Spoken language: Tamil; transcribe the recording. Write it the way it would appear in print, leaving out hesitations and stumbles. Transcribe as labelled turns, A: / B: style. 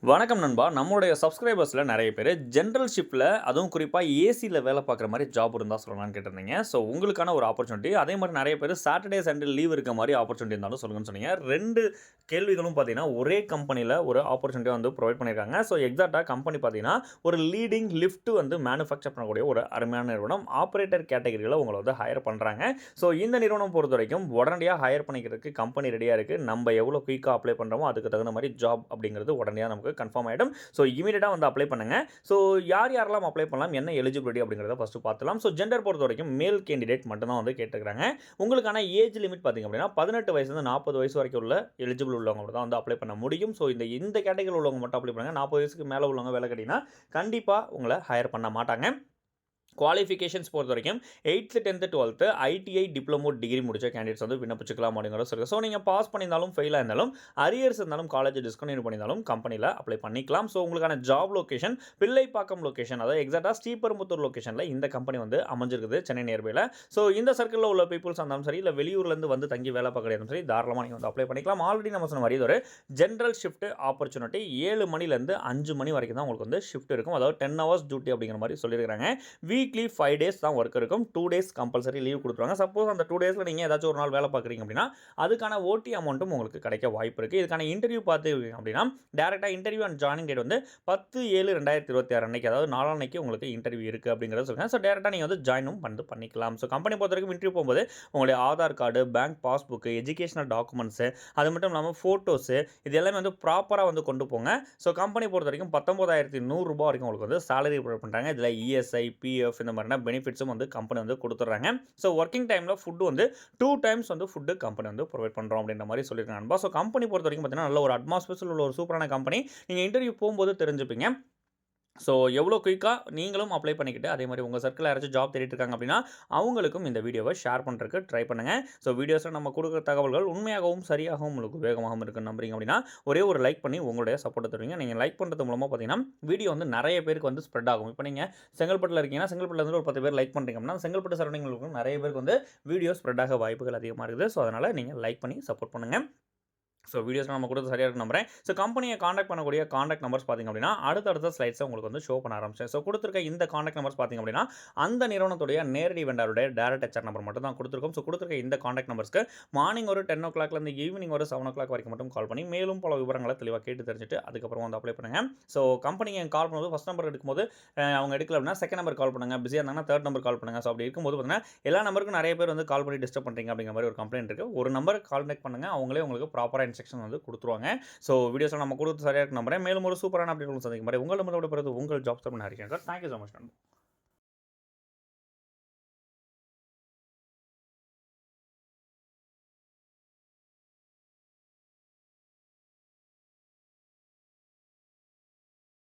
A: வணக்கம் நண்பா. நம்மளுடைய சப்ஸ்கிரைபர்ஸ்ல நெறைய பேரு ஜெனரல் ஷிப்ட்ல அதுவும் குறிப்பா ஏசில வேலை பார்க்குற மாரி ஜாப் இருந்தா சொல்லலாம்னு கேட்டிருந்தீங்க. ஸோ உங்களுக்கான ஒரு ஆப்பர்ச்சுனிட்டி. அதே மாரி நெறைய பேரு சாட்டர்டே, சண்டே லீவ் இருக்க மாரி ஆப்பர்ச்சுனிட்டி இருந்தாலும் சொல்லுங்கன்னு சொன்னீங்க. 2 கேள்விகளும் பார்த்தீங்கன்னா, ஒரே கம்பெனில ஒரு ஆப்பர்ச்சுனிட்டியா வந்து புரொவைட் பண்ணியிருக்காங்க. ஸோ எக்ஸாக்ட்டா கம்பெனி பார்த்தீங்கன்னா, ஒரு லீடிங் லிஃப்ட் வந்து மேனுஃபேக்சர் பண்ணக்கூடிய ஒரு அருமையான நிறுவனம். ஆப்பரேட்டர் கேட்டகரில உங்கள வந்து ஹையர் பண்றாங்க. ஸோ இந்த நிறுவனம் பொறுத்தவரைக்கும் உடனடியா ஹையர் பண்ணிக்கிறதுக்கு கம்பெனி ரெடியா இருக்கு. நம்ப எவ்வளோ குயிக்கா அப்ளை பண்றோமோ, அதுக்கு தகுந்த மாரி ஜாப் அப்படிங்கிறது உடனடியா நமக்கு கன்ஃபார்ம் ஆயிடும். ஸோ இமிடியேட்டா வந்து அப்ளை பண்ணுங்க. ஸோ யார் யாரெல்லாம் அப்ளை பண்ணலாம்? என்ன எலிஜிபிலிட்டி அப்படிங்கிறத ஃபர்ஸ்ட் பார்த்துடலாம். ஸோ ஜெண்டர் பொறுத்தவரைக்கும் மேல் கேண்டிடேட் மட்டும் தான் வந்து கேட்டுருக்காங்க. உங்களுக்கான ஏஜ் லிமிட் பார்த்தீங்க அப்படின்னா, 18 வயசுலேருந்து 40 வயசு வரைக்கும் உள்ள எலிஜிபிள் உள்ளவங்க தான் வந்து அப்ளை பண்ண முடியும். ஸோ இந்த கேட்டகரியில் உள்ளவங்க மட்டும் அப்ளை பண்ணுங்க. 40 வயசுக்கு மேல உள்ளவங்க வேலை கேட்டீங்கன்னா, கண்டிப்பா உங்கள ஹையர் பண்ண மாட்டாங்க. குவாலிஃபிகேஷன்ஸ் பொறுத்தவரைக்கும் 8த், 10த், 12த் ஐடிஐ டிப்ளமோ டிகிரி முடிச்ச கேண்டிடேட்ஸ் வந்து விண்ணப்பிச்சுக்கலாம் அப்படிங்கிறத சொல்லுங்க. ஸோ நீங்க பாஸ் பண்ணியிருந்தாலும், ஃபெயிலா இருந்தாலும், அரியர்ஸ் இருந்தாலும், காலேஜ் டிஸ்கன்டினியூ பண்ணியிருந்தாலும் கம்பெனில அப்ளை பண்ணிக்கலாம். ஸோ உங்களுக்கான ஜாப் லொகேஷன் பிள்ளைப்பாக்கம் லொகேஷன், அதாவது எக்ஸாக்ட்டா ஸ்ரீபெரும்புத்தூர் லொகேஷன்ல இந்த கம்பெனி வந்து அமைஞ்சிருக்குது சென்னை நியர்பைல. ஸோ இந்த சர்க்கிள்ல உள்ள பீப்பிள்ஸ் இருந்தாலும் சரி, இல்ல வெளியூர்லேருந்து வந்து தங்கி வேலை பார்க்குறதும் சரி, தாராளமா நீங்க வந்து அப்ளை பண்ணிக்கலாம். ஆல்ரெடி நம்ம சொன்ன மாரி இது ஒரு ஜெனரல் ஷிஃப்ட் ஆப்பர்ச்சுனிட்டி. 7 மணிலேருந்து 5 மணி வரைக்கும் தான் உங்களுக்கு வந்து ஷிஃப்ட் இருக்கும். அதாவது 10 ஹவர்ஸ் டியூட்டி அப்படிங்கிற மாரி சொல்லியிருக்காங்க. வீக்லி 5 டேஸ் தான் ஒர்க் இருக்கும். 2 டேஸ் கம்பல்சரி லீவ் குடுத்துருவாங்க. சப்போஸ் அந்த 2 டேஸ்ல நீங்க ஏதாச்சும் ஒரு நாள் வேலை பார்க்குறீங்க அப்படின்னா, அதுக்கான ஓடி அமௌண்ட்டும் உங்களுக்கு கிடைக்க வாய்ப்பு இருக்கு. இதுக்கான இன்டர்வியூ பார்த்தீங்க அப்படின்னா, டைரக்ட்டா இன்டர்வியூ அண்ட் ஜாயினிங் டேட் வந்து 10/7/2026 அன்னைக்கு, அதாவது நாளான்னைக்கு உங்களுக்கு இன்டர்வியூ இருக்கு அப்படிங்கிறத சொல்றேன். ஸோ டைரக்ட்டா நீங்க வந்து ஜாயினும் பண்ணிக்கலாம். ஸோ கம்பெனி பொறுத்தவரைக்கும் இன்டர்வியூ போகும்போது உங்களுடைய Aadhaar card, bank passbook, educational documents, அது மட்டும் இல்லாம ஃபோட்டோஸ், இது எல்லாமே வந்து ப்ராப்பரா வந்து கொண்டு போங்க. ஸோ கம்பெனி பொறுத்தவரைக்கும் ரூ. 19,100 வரைக்கும் உங்களுக்கு வந்து சாலரி ப்ரொவைட் பண்றாங்க. இதுல இஎஸ்ஐ, பிஎஃப் இந்த மாதிரியான பெனிஃபிட்ஸும் வந்து கம்பெனி வந்து குடுத்துடுறாங்க. ஸோ வொர்க்கிங் டைம்ல ஃபுட் வந்து 2 டைம்ஸ் வந்து ஃபுட் கம்பெனி வந்து புரொவைட் பண்றோம் அப்படின்ற மாரி சொல்லியிருக்காங்க நண்பா. ஸோ கம்பெனி பொறுத்தவரைக்கும் பார்த்தீங்கன்னா, நல்ல ஒரு அட்மாஸ்பியர்ஸ்ல உள்ள ஒரு சூப்பரான கம்பெனி. நீங்க இன்டர்வியூ போம்போது தெரிஞ்சுப்பீங்க. ஸோ எவ்வளோ குயிக்கா நீங்களும் அப்ளை பண்ணிக்கிட்டு, அதே மாரி உங்க சர்க்கிள்ல யாராச்சும் ஜாப் தேடிட்டு இருக்காங்க அப்படின்னா, அவங்களுக்கும் இந்த வீடியோவ ஷேர் பண்றதுக்கு ட்ரை பண்ணுங்க. ஸோ வீடியோஸ்ல நம்ம குடுக்குற தகவல்கள் உண்மையாகவும், சரியாகவும், உங்களுக்கு உபயோகமாகவும் இருக்குன்னு நம்புறீங்க அப்படின்னா, ஒரே ஒரு லைக் பண்ணி உங்களுடைய சப்போர்ட்ட தருவீங்க. நீங்க லைக் பண்றது மூலமா பார்த்தீங்கன்னா, வீடியோ வந்து நெறைய பேருக்கு வந்து ஸ்ப்ரெட் ஆகும். இப்ப நீங்க செங்கல்பட்டுல இருக்கீங்கன்னா, செங்கல்பட்டுல இருந்து ஒரு 10 பேர் லைக் பண்றீங்க அப்படின்னா, செங்கல்பட்டு சரௌண்டிங்ல இருக்கிற நெறைய பேருக்கு வந்து வீடியோ ஸ்ப்ரெட் ஆக வாய்ப்புகள் அதிகமா இருக்குது. ஸோ அதனால நீங்க லைக் பண்ணி சப்போர்ட் பண்ணுங்க. ஸோ வீடியோஸ்லாம் நம்ம கொடுத்தது சரியா இருக்குன்னு நம்புறேன். ஸோ கம்பெனிய கான்டாக்ட் பண்ணக்கூடிய கான்டாக்ட் நம்பர்ஸ் பார்த்தீங்க அப்படின்னா, அடுத்தடுத்த ஸ்லைட்ஸ உங்களுக்கு வந்து ஷோ பண்ண ஆரம்பிச்சேன். ஸோ குடுத்திருக்க இந்த கான்டாக்ட் நம்பர்ஸ் பார்த்தீங்க அப்படின்னா, அந்த நிறுவனத்துடைய நேரடி வெண்டாருடைய டைரக்ட் ஹெச்ஆர் நம்பர் மட்டும் தான் குடுத்திருக்கோம். ஸோ குடுத்திருக்க இந்த கான்டாக்ட் நம்பர்ஸ்க்கு மார்னிங் ஒரு 10:00லேருந்து ஈவினிங் ஒரு 7:00 வரைக்கும் மட்டும் கால் பண்ணி, மேலும் பல விவரங்கள தெளிவா கேட்டு தெரிஞ்சுட்டு, அதுக்கப்புறம் வந்து அப்ளை பண்ணுங்க. ஸோ கம்பெனிக்கு கால் பண்ணும்போது ஃபர்ஸ்ட் நம்பர் எடுக்கும்போது, அவங்க எடுக்கல அப்படின்னா, செகண்ட் நம்பர் கால் பண்ணுங்க. பிஸியா இருந்தாங்கன்னா, தேர்ட் நம்பர் கால் பண்ணுங்க. ஸோ அப்படி இருக்கும்போது பார்த்தீங்கன்னா, எல்லா நம்பருக்கும் நெறைய பேர் வந்து கால் பண்ணி டிஸ்டர்ப் பண்றீங்க அப்படிங்கிற மாரி ஒரு கம்ப்ளைண்ட் இருக்கு. ஒரு நம்பர் கான்டாக்ட் பண்ணுங்க. அவங்களே உங்களுக்கு ப்ராப்பரா இன்ஸ்ட்ரக்ஷன் வந்து குடுத்துருவாங்க. ஸோ வீடியோஸ்லாம் நம்ம கொடுத்து சரியா இருக்கு நம்புறேன். மேலும் ஒரு சூப்பரான அப்டேட் சந்திக்கும் வரை உங்களிடமிருந்து விடைபெறுவது உங்கள் job star Harishankar. Thank you so much நண்பா.